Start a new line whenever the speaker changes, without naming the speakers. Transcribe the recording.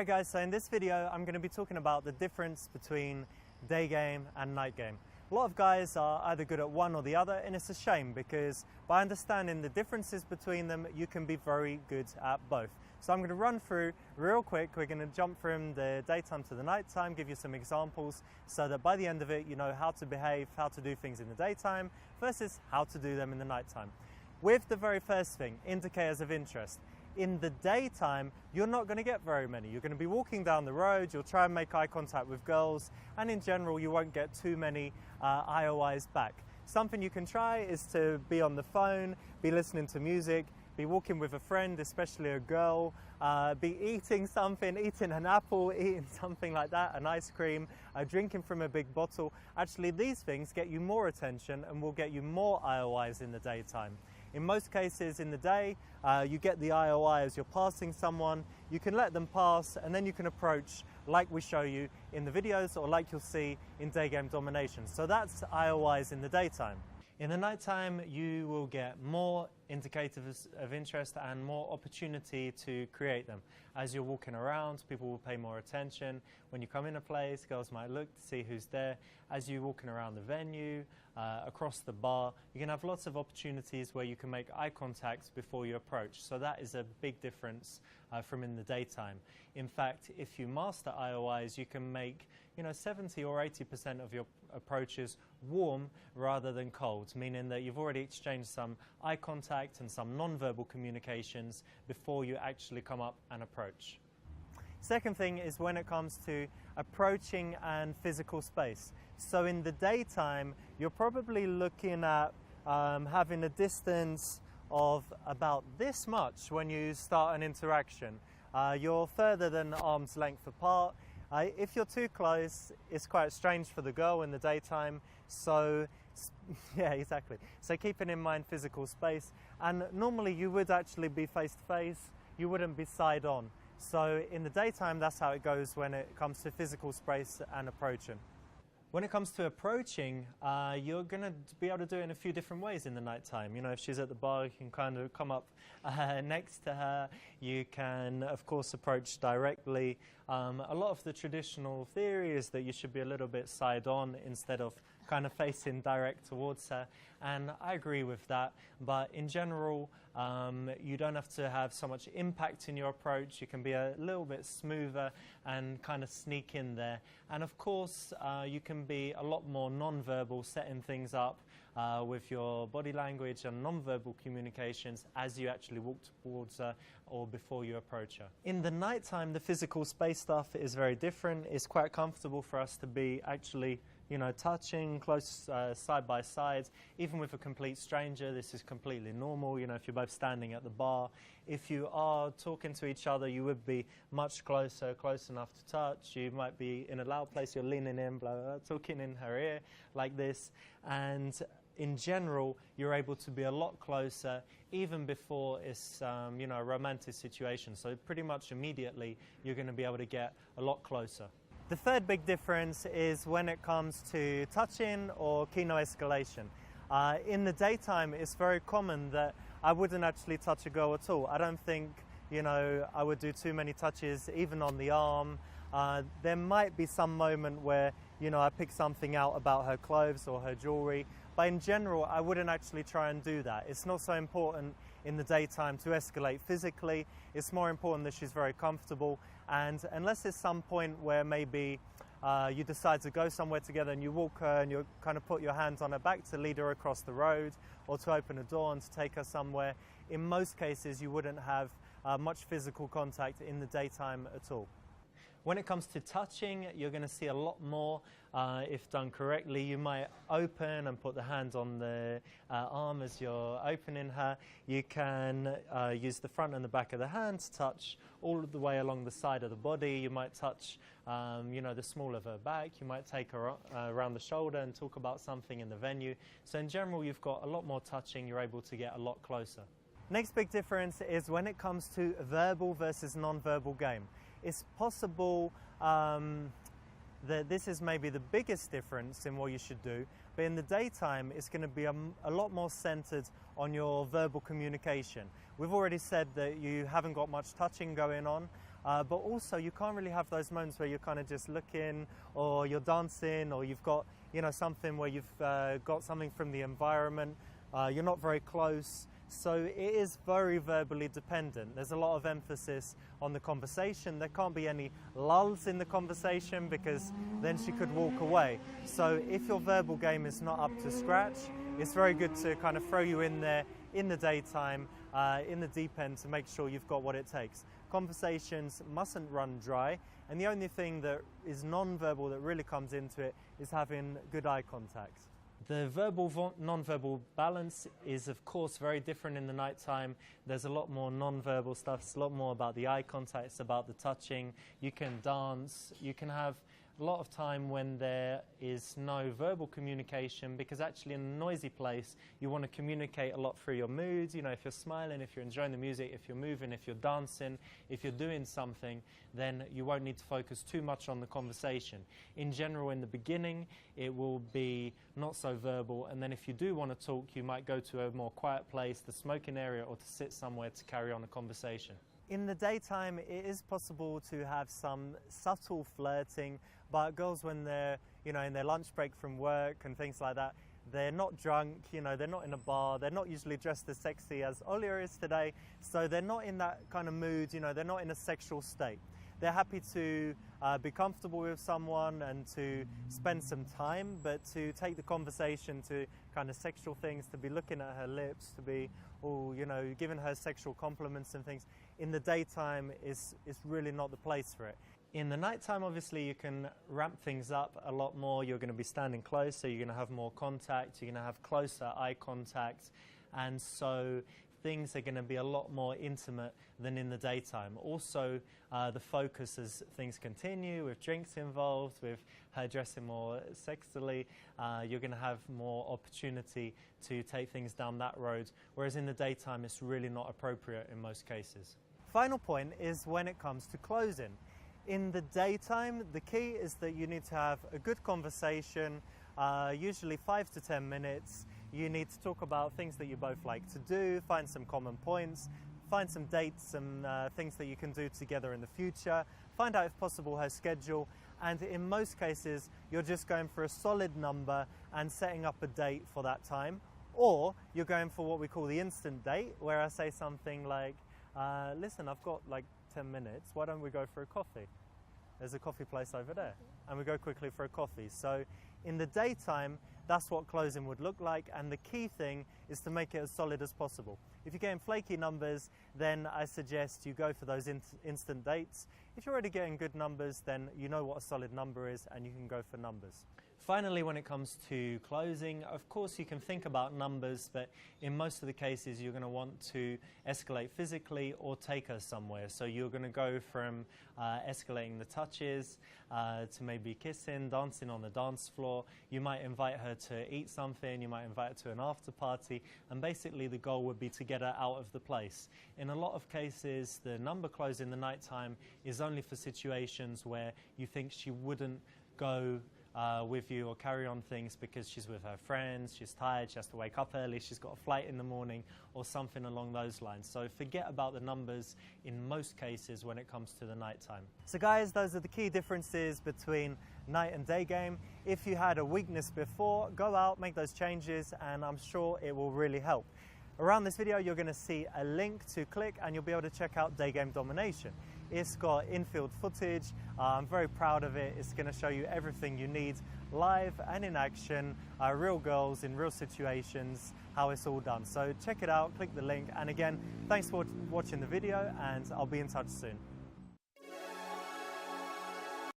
Alright guys, so in this video I'm going to be talking about the difference between day game and night game. A lot of guys are either good at one or the other, and it's a shame because by understanding the differences between them you can be very good at both. So I'm going to run through real quick. We're going to jump from the daytime to the nighttime, give you some examples so that by the end of it you know how to behave, how to do things in the daytime versus how to do them in the nighttime. With the very first thing, indicators of interest. In the daytime, you're not going to get very many. You're going to be walking down the road, you'll try and make eye contact with girls, and in general, you won't get too many IOIs back. Something you can try is to be on the phone, be listening to music, be walking with a friend, especially a girl, be eating something, eating an apple, eating something like that, an ice cream, drinking from a big bottle. Actually, these things get you more attention and will get you more IOIs in the daytime. In most cases in the day, you get the IOI as you're passing someone, you can let them pass and then you can approach like we show you in the videos or like you'll see in day game domination. So that's IOIs in the daytime. In the nighttime, you will get more indicators of interest and more opportunity to create them. As you're walking around, people will pay more attention. When you come in a place, girls might look to see who's there. As you're walking around the venue, across the bar, you can have lots of opportunities where you can make eye contact before you approach. So that is a big difference from in the daytime. In fact, if you master IOIs, you can make 70 or 80% of your approaches warm rather than cold, meaning that you've already exchanged some eye contact and some non-verbal communications before you actually come up and approach. Second thing is when it comes to approaching and physical space. So in the daytime, you're probably looking at having a distance of about this much when you start an interaction. You're further than arm's length apart. If you're too close, it's quite strange for the girl in the daytime. So, yeah, exactly. So keeping in mind physical space. And normally you would actually be face to face. You wouldn't be side on. So in the daytime, that's how it goes when it comes to physical space and approaching. When it comes to approaching, you're going to be able to do it in a few different ways in the nighttime. If she's at the bar, you can kind of come up next to her. You can, of course, approach directly. A lot of the traditional theory is that you should be a little bit side on instead of kind of facing direct towards her. And I agree with that. But in general, you don't have to have so much impact in your approach. You can be a little bit smoother and kind of sneak in there. And of course, you can be a lot more non-verbal, setting things up with your body language and non-verbal communications as you actually walk towards her or before you approach her. In the nighttime, the physical space stuff is very different. It's quite comfortable for us to be actually touching close side by side. Even with a complete stranger, this is completely normal. If you're both standing at the bar, if you are talking to each other, you would be much closer, close enough to touch. You might be in a loud place, you're leaning in, blah, blah, blah, talking in her ear like this. And in general, you're able to be a lot closer even before it's a romantic situation. So pretty much immediately, you're going to be able to get a lot closer. The third big difference is when it comes to touching or kino escalation. In the daytime, it's very common that I wouldn't actually touch a girl at all. I don't think, I would do too many touches, even on the arm. There might be some moment where, I pick something out about her clothes or her jewelry. But in general, I wouldn't actually try and do that. It's not so important in the daytime to escalate physically. It's more important that she's very comfortable. And unless there's some point where maybe you decide to go somewhere together and you walk her and you kind of put your hands on her back to lead her across the road or to open a door and to take her somewhere, in most cases you wouldn't have much physical contact in the daytime at all. When it comes to touching, you're going to see a lot more if done correctly. You might open and put the hand on the arm as you're opening her. You can use the front and the back of the hand to touch all the way along the side of the body. You might touch the small of her back. You might take her around the shoulder and talk about something in the venue. So in general, you've got a lot more touching. You're able to get a lot closer. Next big difference is when it comes to verbal versus non-verbal game. It's possible that this is maybe the biggest difference in what you should do, but in the daytime it's going to be a lot more centered on your verbal communication. We've already said that you haven't got much touching going on. but also you can't really have those moments where you're kind of just looking, or you're dancing, or you've got, you know, something where you've got something from the environment. You're not very close. So it is very verbally dependent. There's a lot of emphasis on the conversation. There can't be any lulls in the conversation, because then she could walk away. So if your verbal game is not up to scratch, it's very good to kind of throw you in there in the daytime, in the deep end, to make sure you've got what it takes. Conversations mustn't run dry, and the only thing that is non-verbal that really comes into it is having good eye contact. The verbal non-verbal balance is, of course, very different in the nighttime. There's a lot more non-verbal stuff. It's a lot more about the eye contact. It's about the touching. You can dance. You can have a lot of time when there is no verbal communication, because actually in a noisy place you want to communicate a lot through your moods. You know, if you're smiling, if you're enjoying the music, if you're moving, if you're dancing, if you're doing something, then you won't need to focus too much on the conversation. In general, in the beginning it will be not so verbal, and then if you do want to talk, you might go to a more quiet place, the smoking area, or to sit somewhere to carry on a conversation. In the daytime, it is possible to have some subtle flirting, but girls, when they're, you know, in their lunch break from work and things like that, they're not drunk, you know, they're not in a bar, they're not usually dressed as sexy as Olia is today, so they're not in that kind of mood, you know, they're not in a sexual state. They're happy to be comfortable with someone and to spend some time, but to take the conversation to kind of sexual things, to be looking at her lips, to be, you know, giving her sexual compliments and things, in the daytime is really not the place for it. In the nighttime, obviously, you can ramp things up a lot more. You're going to be standing close, so you're going to have more contact, you're going to have closer eye contact, and so things are going to be a lot more intimate than in the daytime. Also, the focus as things continue, with drinks involved, with her dressing more sexily, you're going to have more opportunity to take things down that road, whereas in the daytime it's really not appropriate in most cases. Final point is when it comes to closing. In the daytime, the key is that you need to have a good conversation, usually 5 to 10 minutes. You need to talk about things that you both like to do, find some common points, find some dates, some things that you can do together in the future, find out if possible her schedule, and in most cases you're just going for a solid number and setting up a date for that time, or you're going for what we call the instant date, where I say something like, listen, I've got like 10 minutes, why don't we go for a coffee? There's a coffee place over there, and we go quickly for a coffee. So in the daytime, that's what closing would look like, and the key thing is to make it as solid as possible. If you're getting flaky numbers, then I suggest you go for those instant dates. If you're already getting good numbers, then you know what a solid number is, and you can go for numbers. Finally, when it comes to closing, of course you can think about numbers, but in most of the cases you're going to want to escalate physically or take her somewhere. So you're going to go from escalating the touches to maybe kissing, dancing on the dance floor. You might invite her to eat something, you might invite her to an after party, and basically the goal would be to get her out of the place. In a lot of cases, the number close in the nighttime is only for situations where you think she wouldn't go with you or carry on things because she's with her friends, she's tired, she has to wake up early, she's got a flight in the morning, or something along those lines. So forget about the numbers in most cases when it comes to the nighttime. So guys, those are the key differences between night and day game. If you had a weakness before, go out, make those changes, and I'm sure it will really help. Around this video you're going to see a link to click, and you'll be able to check out Day Game Domination. It's got infield footage. I'm very proud of it. It's going to show you everything you need live and in action, real girls in real situations, how it's all done. So check it out, click the link, and again, thanks for watching the video, and I'll be in touch soon.